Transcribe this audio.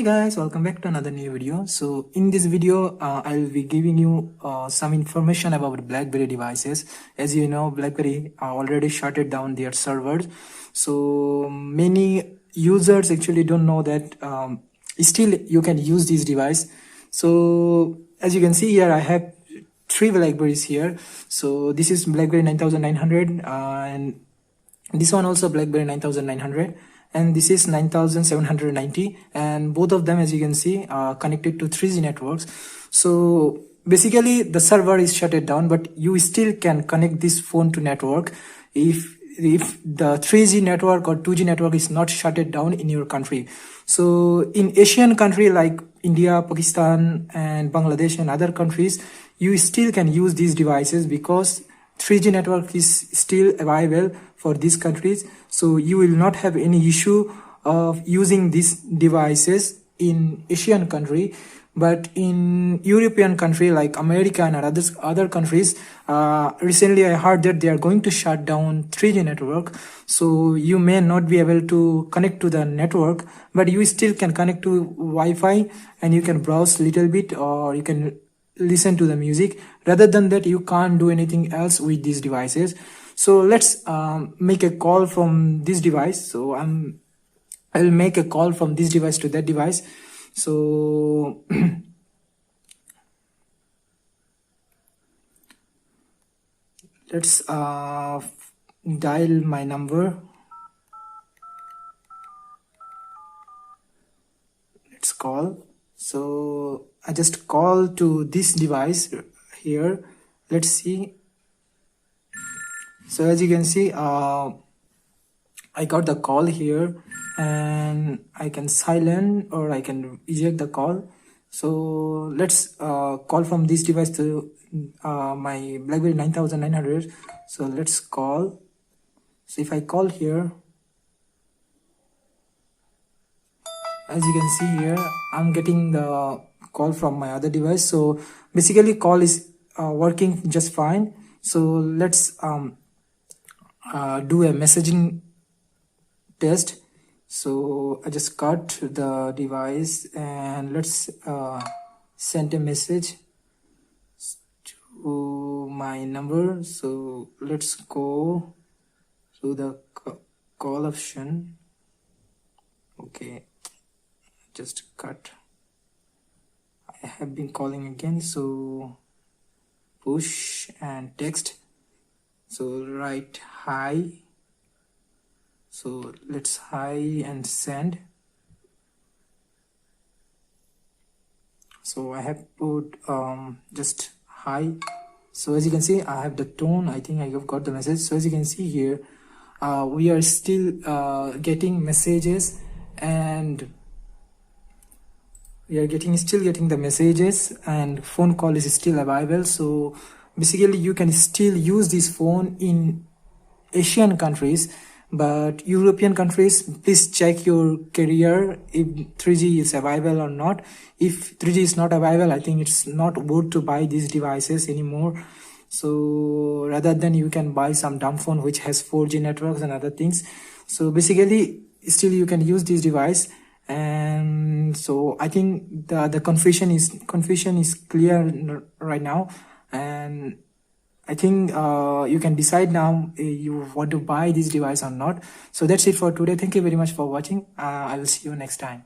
guys, welcome back to another new video. So in this video I'll be giving you some information about BlackBerry devices. As you know, BlackBerry already shut down their servers, so many users actually don't know that still you can use this device. So as you can see here, I have three BlackBerries here. So this is BlackBerry 9900 and this one also BlackBerry 9900, and this is 9790, and both of them, as you can see, are connected to 3G networks. So basically the server is shut down, but you still can connect this phone to network if the 3G network or 2G network is not shut down in your country. So in Asian country like India, Pakistan and Bangladesh and other countries, you still can use these devices because 3G network is still available for these countries. So you will not have any issue of using these devices in Asian country. But in European country like America and other countries, recently I heard that they are going to shut down 3G network. So you may not be able to connect to the network, but you still can connect to Wi-Fi and you can browse a little bit, or you can listen to the music. Rather than that, you can't do anything else with these devices. So let's make a call from this device. So I'll make a call from this device to that device. So let's dial my number. Let's call. So I just call to this device here. Let's see. So as you can see, I got the call here, and I can silent or I can eject the call. So let's call from this device to my BlackBerry 9900. So let's call. So if I call here, as you can see here, I'm getting the call from my other device. So basically call is working just fine. So let's do a messaging test. So I just cut the device and let's send a message to my number. So let's go to the call option. Okay, just cut. I have been calling again. So push and text. So write hi. So let's hi and send. So I have put just hi. So as you can see, I have the tone. I think I have got the message. So as you can see here, we are still getting messages, and we are still getting the messages, and phone call is still available. So basically you can still use this phone in Asian countries, but European countries, please check your carrier if 3G is available or not. If 3G is not available, I think it's not worth to buy these devices anymore. So rather than you can buy some dumb phone which has 4G networks and other things. So basically still you can use this device. And so I think the confusion is clear right now, and I think you can decide now you want to buy this device or not. So that's it for today. Thank you very much for watching. I will see you next time.